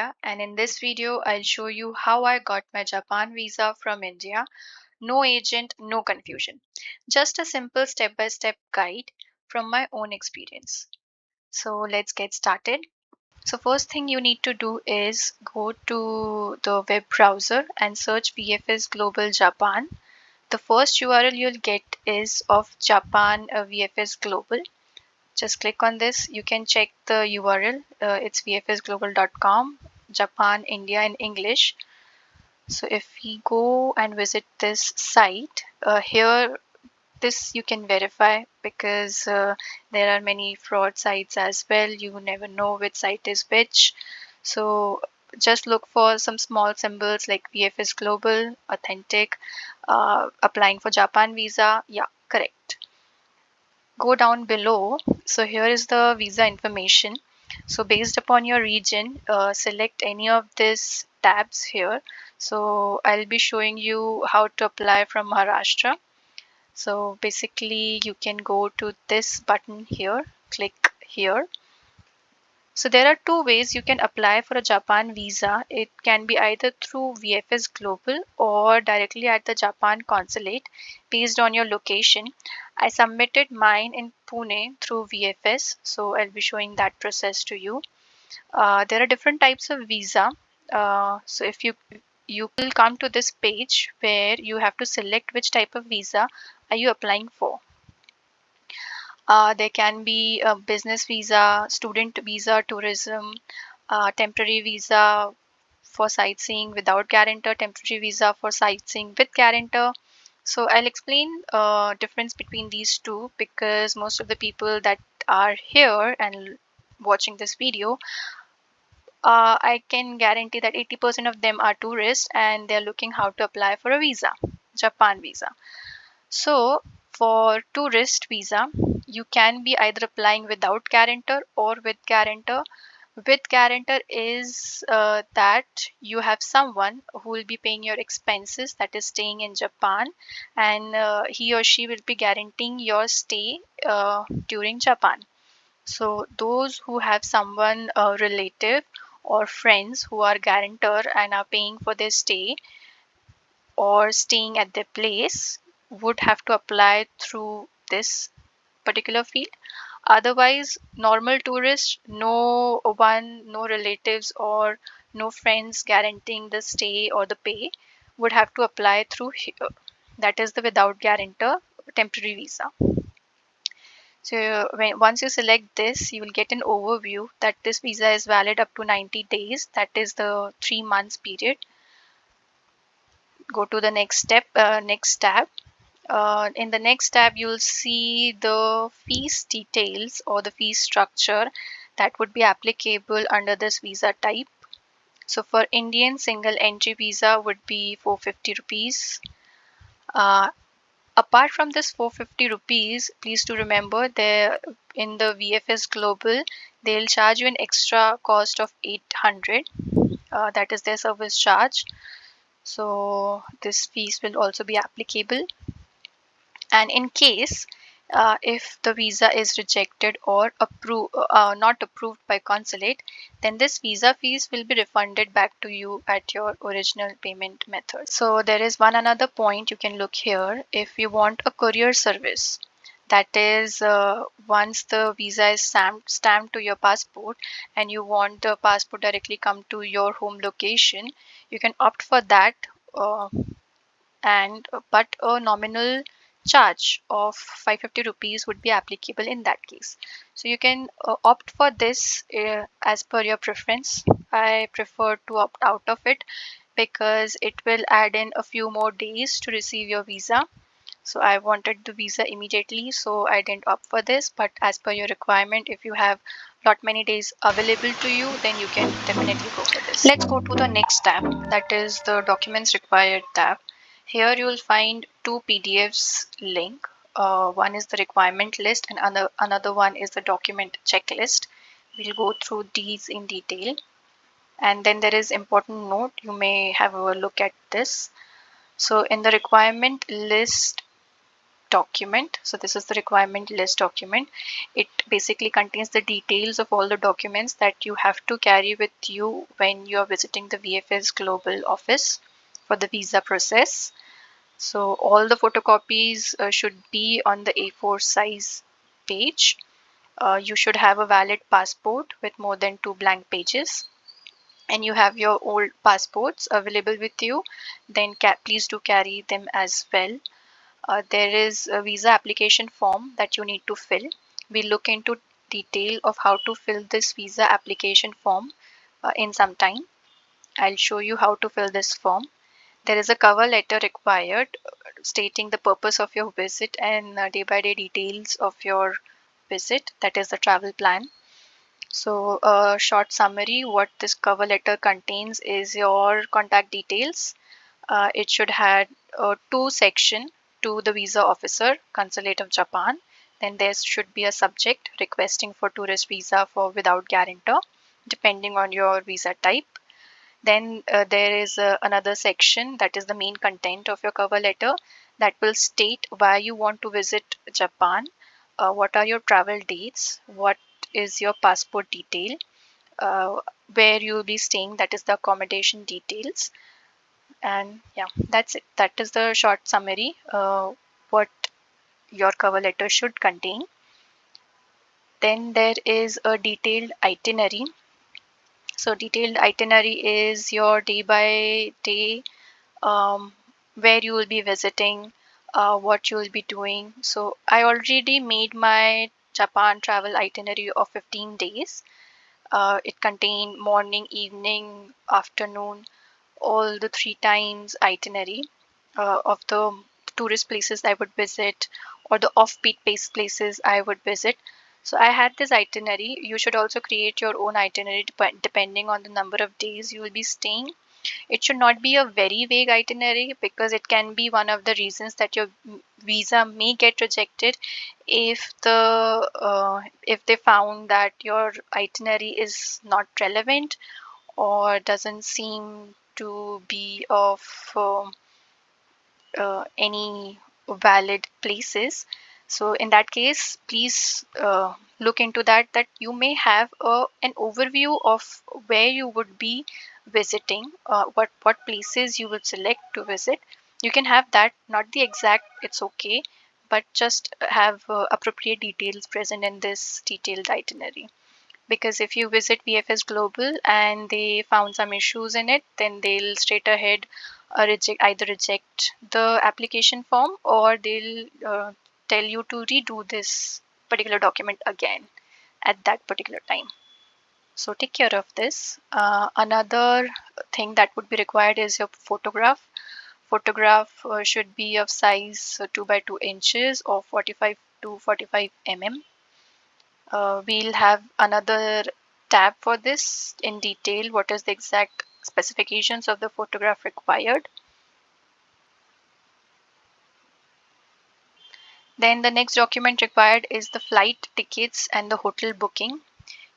India, and in this video I'll show you how I got my Japan visa from India. No agent, no confusion. Just a simple step-by-step guide from my own experience. So let's get started. So first thing you need to do is go to the web browser and search VFS Global Japan. The first URL you'll get is of Japan VFS Global. Just click on this. You can check the URL. It's vfsglobal.com, Japan, India in English. So if we go and visit this site, here this you can verify because there are many fraud sites as well. You never know which site is which. So just look for some small symbols like VFS Global, authentic, applying for Japan visa. Yeah, correct. Go down below. So here is the visa information. So based upon your region, select any of these tabs here. So I'll be showing you how to apply from Maharashtra. So basically you can go to this button here, click here. So there are two ways you can apply for a Japan visa. It can be either through VFS Global or directly at the Japan consulate based on your location. I submitted mine in Pune through VFS, so I'll be showing that process to you. There are different types of visa. So if you will come to this page where you have to select which type of visa are you applying for. There can be a business visa, student visa, tourism, temporary visa for sightseeing without guarantor, temporary visa for sightseeing with guarantor. So I'll explain difference between these two because most of the people that are here and watching this video, I can guarantee that 80% of them are tourists and they're looking how to apply for a visa, Japan visa. So for tourist visa, you can be either applying without guarantor or with guarantor. With guarantor is that you have someone who will be paying your expenses, that is staying in Japan, and he or she will be guaranteeing your stay during Japan. So those who have someone relative or friends who are guarantor and are paying for their stay or staying at their place would have to apply through this particular field. Otherwise, normal tourists, no one, no relatives or no friends guaranteeing the stay or the pay would have to apply through here. That is the without guarantor temporary visa. So once you select this, you will get an overview that this visa is valid up to 90 days. That is the 3 months period. Go to the next step, next tab. In the next tab, you'll see the fees details or the fee structure that would be applicable under this visa type. So for Indian single entry visa would be 450 rupees. Apart from this 450 rupees, please do remember there in the VFS Global, they'll charge you an extra cost of 800. That is their service charge. So this fees will also be applicable. And in case if the visa is rejected or not approved by consulate, then this visa fees will be refunded back to you at your original payment method. So there is one another point you can look here. If you want a courier service, that is once the visa is stamped to your passport and you want the passport directly come to your home location, you can opt for that. And but a nominal charge of 550 rupees would be applicable in that case. So you can opt for this as per your preference. I prefer to opt out of it because it will add in a few more days to receive your visa. So I wanted the visa immediately, so I didn't opt for this. But as per your requirement, if you have lot many days available to you, then you can definitely go for this. Let's go to the next tab, that is the documents required tab. Here you will find two PDFs link. One is the requirement list and another one is the document checklist. We'll go through these in detail. And then there is important note. You may have a look at this. So in the requirement list, document. So this is the requirement list document. It basically contains the details of all the documents that you have to carry with you when you are visiting the VFS Global office for the visa process. So all the photocopies should be on the A4 size page. You should have a valid passport with more than 2 blank pages, and you have your old passports available with you, then please do carry them as well. There is a visa application form that you need to fill. We look into detail of how to fill this visa application form in some time. I'll show you how to fill this form. There is a cover letter required stating the purpose of your visit and day by day details of your visit, that is the travel plan. So a short summary, what this cover letter contains is your contact details. It should have two section to the visa officer, Consulate of Japan. Then there should be a subject requesting for tourist visa for without guarantor, depending on your visa type. Then there is another section that is the main content of your cover letter that will state why you want to visit Japan, what are your travel dates, what is your passport detail, uh, where you will be staying, that is the accommodation details. And yeah, that's it. That is the short summary, what your cover letter should contain. Then there is a detailed itinerary. So detailed itinerary is your day by day, um, where you will be visiting, what you will be doing. So I already made my Japan travel itinerary of 15 days. It contained morning, evening, afternoon, all the 3 times itinerary of the tourist places I would visit or the offbeat based places I would visit. So I had this itinerary. You should also create your own itinerary depending on the number of days you will be staying. It should not be a very vague itinerary because it can be one of the reasons that your visa may get rejected if they found that your itinerary is not relevant or doesn't seem to be of any valid places. So in that case, please look into that you may have an overview of where you would be visiting, what places you would select to visit. You can have that, not the exact, it's okay, but just have appropriate details present in this detailed itinerary. Because if you visit VFS Global and they found some issues in it, then they'll straight ahead reject the application form, or they'll tell you to redo this particular document again at that particular time. So take care of this. Another thing that would be required is your photograph. Photograph should be of size 2 by 2 inches or 45 to 45 mm. We'll have another tab for this in detail, what is the exact specifications of the photograph required. Then the next document required is the flight tickets and the hotel booking.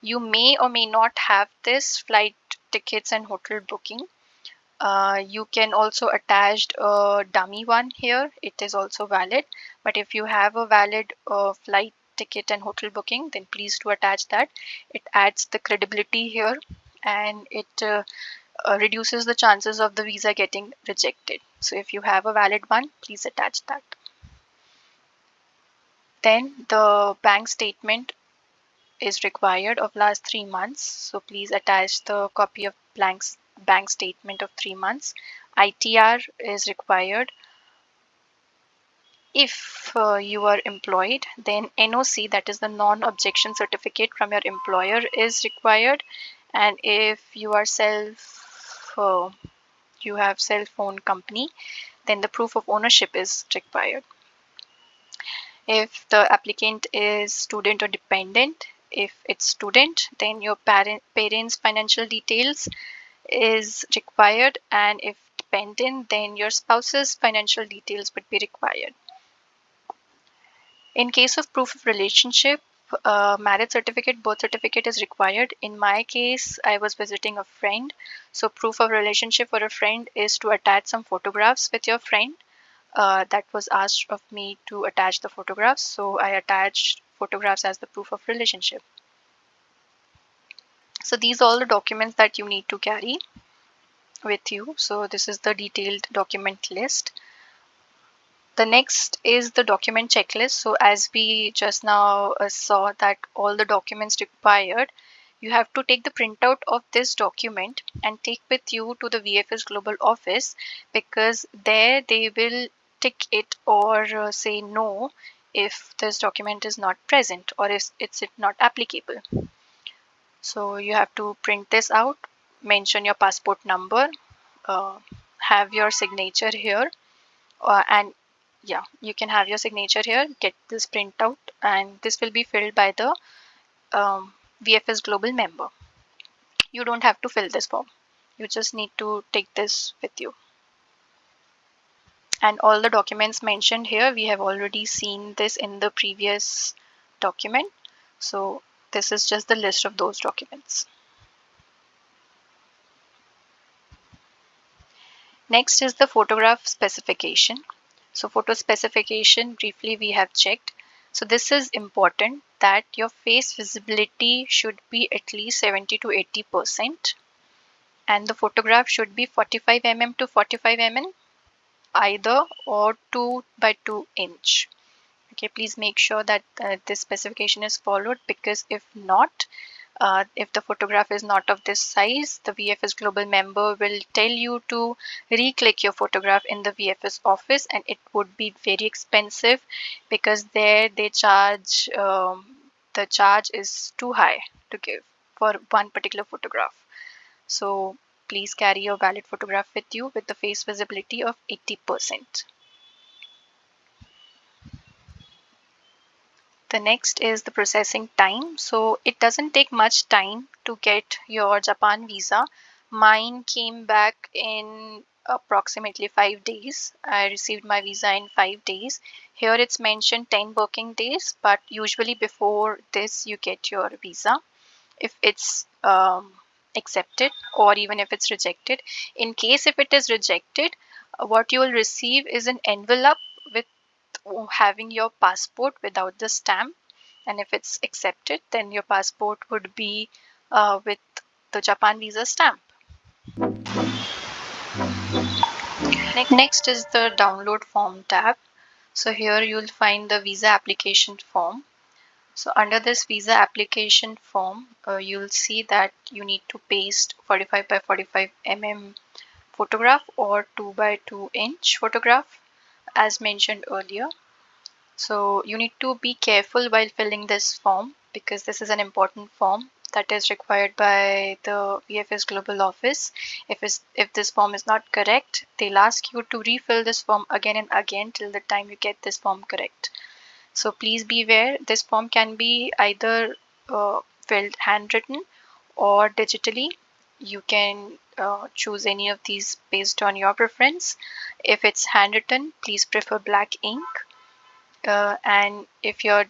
You may or may not have this flight tickets and hotel booking. You can also attach a dummy one here. It is also valid. But if you have a valid flight ticket and hotel booking, then please do attach that. It adds the credibility here, and it reduces the chances of the visa getting rejected. So if you have a valid one, please attach that. Then the bank statement is required of last 3 months. So please attach the copy of bank statement of 3 months. ITR is required. If you are employed, then NOC, that is the non-objection certificate from your employer, is required. And if you are you have self-owned company, then the proof of ownership is required. If the applicant is student or dependent, if it's student, then your parents' financial details is required, and if dependent, then your spouse's financial details would be required. In case of proof of relationship, marriage certificate, birth certificate is required. In my case, I was visiting a friend, so proof of relationship for a friend is to attach some photographs with your friend. that was asked of me to attach the photographs, so I attached photographs as the proof of relationship. So these are all the documents that you need to carry with you. So this is the detailed document list. The next is the document checklist. So as we just now saw that all the documents required, you have to take the printout of this document and take with you to the VFS Global office, because there they will tick it or say no if this document is not present or if it's not applicable. So you have to print this out, mention your passport number, uh, have your signature here, and yeah, you can have your signature here, get this printout, and this will be filled by the VFS Global member. You don't have to fill this form, you just need to take this with you. And all the documents mentioned here, we have already seen this in the previous document, so this is just the list of those documents. Next is the photograph specification. So photo specification, briefly we have checked. So this is important that your face visibility should be at least 70 to 80%, and the photograph should be 45 mm to 45 mm either, or 2 by 2 inch. Okay, please make sure that this specification is followed, because if not, if the photograph is not of this size, the VFS Global member will tell you to re-click your photograph in the VFS office, and it would be very expensive, because there they charge, the charge is too high to give for one particular photograph. So please carry your valid photograph with you with the face visibility of 80%. The next is the processing time. So it doesn't take much time to get your Japan visa. Mine came back in approximately 5 days. I received my visa in 5 days. Here it's mentioned 10 working days, but usually before this you get your visa if it's accepted, or even if it's rejected. In case if it is rejected, what you will receive is an envelope with having your passport without the stamp, and if it's accepted, then your passport would be with the Japan visa stamp. Next is the download form tab. So here you'll find the visa application form. So under this visa application form, you'll see that you need to paste 45 by 45 mm photograph or 2 by 2 inch photograph as mentioned earlier. So you need to be careful while filling this form, because this is an important form that is required by the VFS Global office. If this form is not correct, they'll ask you to refill this form again and again till the time you get this form correct. So please be aware, this form can be either filled handwritten or digitally. You can choose any of these based on your preference. If it's handwritten, please prefer black ink. And if you're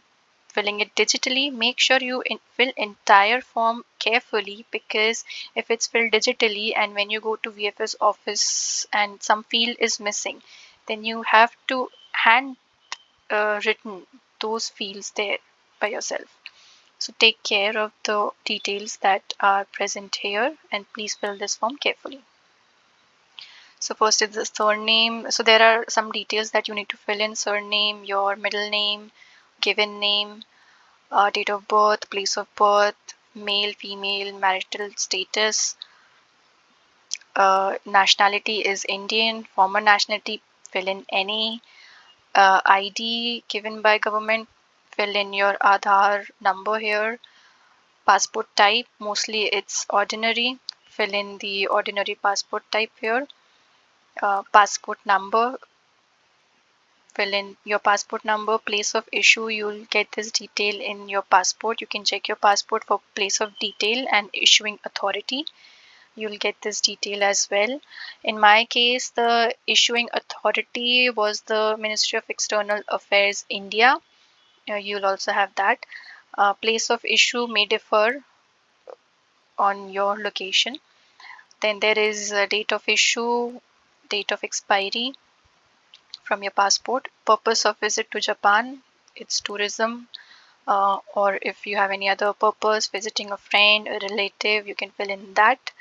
filling it digitally, make sure you fill entire form carefully, because if it's filled digitally and when you go to VFS office and some field is missing, then you have to hand written those fields there by yourself. So take care of the details that are present here, and please fill this form carefully. So first is the surname. So there are some details that you need to fill in: surname, your middle name, given name, date of birth, place of birth, male, female, marital status, nationality is Indian, former nationality, fill in any, ID given by government, fill in your Aadhaar number here, passport type, mostly it's ordinary, fill in the ordinary passport type here, passport number, fill in your passport number, place of issue, you'll get this detail in your passport. You can check your passport for place of detail and issuing authority. You'll get this detail as well. In my case, the issuing authority was the Ministry of External Affairs, India. You'll also have that. Place of issue may differ on your location. Then there is a date of issue, date of expiry, from your passport. Purpose of visit to Japan, it's tourism, or if you have any other purpose, visiting a friend, a relative, you can fill in that.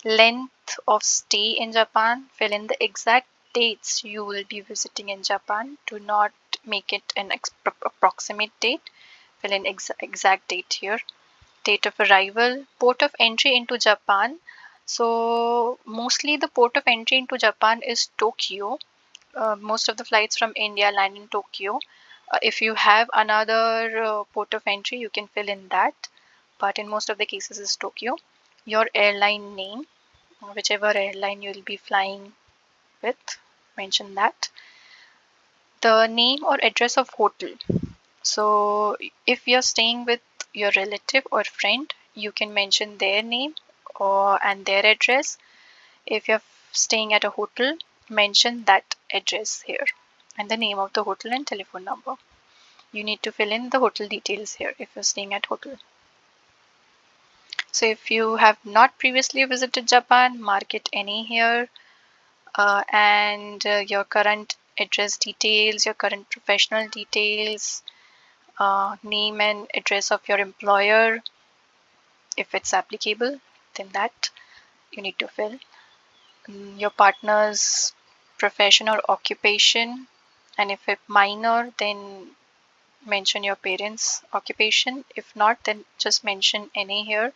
Length of stay in Japan, fill in the exact dates you will be visiting in Japan. Do not make it an approximate date. Fill in exact date here. Date of arrival, port of entry into Japan. So mostly the port of entry into Japan is Tokyo. Most of the flights from India land in Tokyo. If you have another port of entry, you can fill in that. But in most of the cases, is Tokyo. Your airline name, whichever airline you will be flying with, mention that. The name or address of hotel. So if you're staying with your relative or friend, you can mention their name or and their address. If you're staying at a hotel, mention that address here and the name of the hotel and telephone number. You need to fill in the hotel details here if you're staying at hotel. So if you have not previously visited Japan, mark it any here, and your current address details, your current professional details, name and address of your employer, if it's applicable, then that you need to fill. Your partner's profession or occupation, and if it's minor, then mention your parents' occupation. If not, then just mention any here.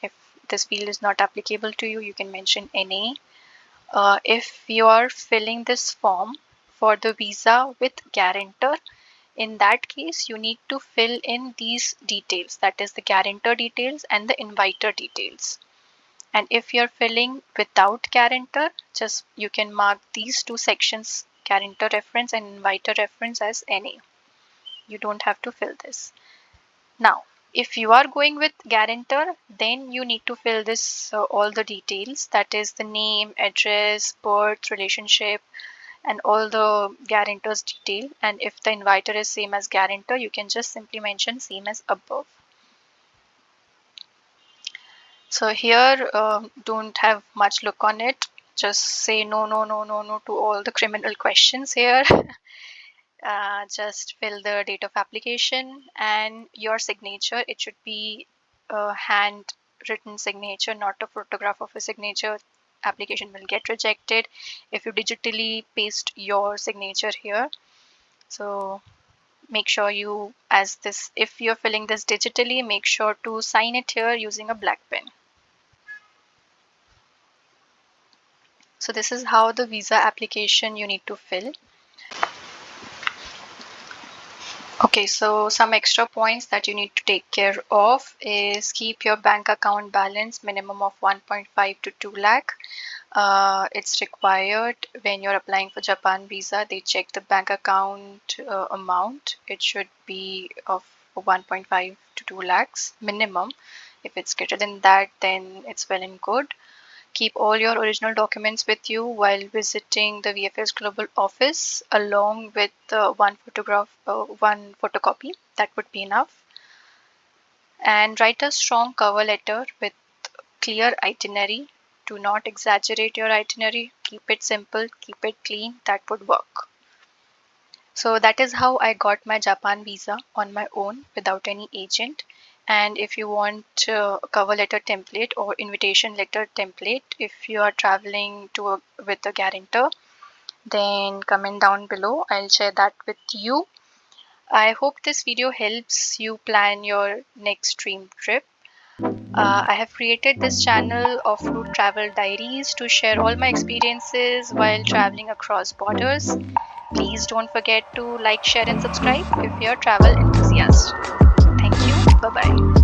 If this field is not applicable to you, you can mention any. If you are filling this form for the visa with guarantor, in that case, you need to fill in these details, that is the guarantor details and the inviter details. And if you're filling without guarantor, just you can mark these two sections, guarantor reference and inviter reference, as any. You don't have to fill this. Now, if you are going with guarantor, then you need to fill this all the details, that is the name, address, birth, relationship, and all the guarantor's detail. And if the inviter is same as guarantor, you can just simply mention same as above. So here, don't have much look on it. Just say no, no, no, no, no to all the criminal questions here. Just fill the date of application and your signature. It should be a handwritten signature, not a photograph of a signature. Application will get rejected if you digitally paste your signature here. So make sure you, as this, if you're filling this digitally, make sure to sign it here using a black pen. So this is how the visa application you need to fill. Okay, so some extra points that you need to take care of is keep your bank account balance minimum of 1.5 to 2 lakh. It's required when you're applying for Japan visa. They check the bank account amount. It should be of 1.5 to 2 lakhs minimum. If it's greater than that, then it's well and good. Keep all your original documents with you while visiting the VFS Global office, along with one photocopy. That would be enough. And write a strong cover letter with clear itinerary. Do not exaggerate your itinerary. Keep it simple, keep it clean. That would work. So that is how I got my Japan visa on my own without any agent. And if you want a cover letter template or invitation letter template, if you are traveling with a guarantor, then comment down below. I'll share that with you. I hope this video helps you plan your next dream trip. I have created this channel Offroute Travel Diaries to share all my experiences while traveling across borders. Please don't forget to like, share, and subscribe if you're a travel enthusiast. Thank you. Bye bye.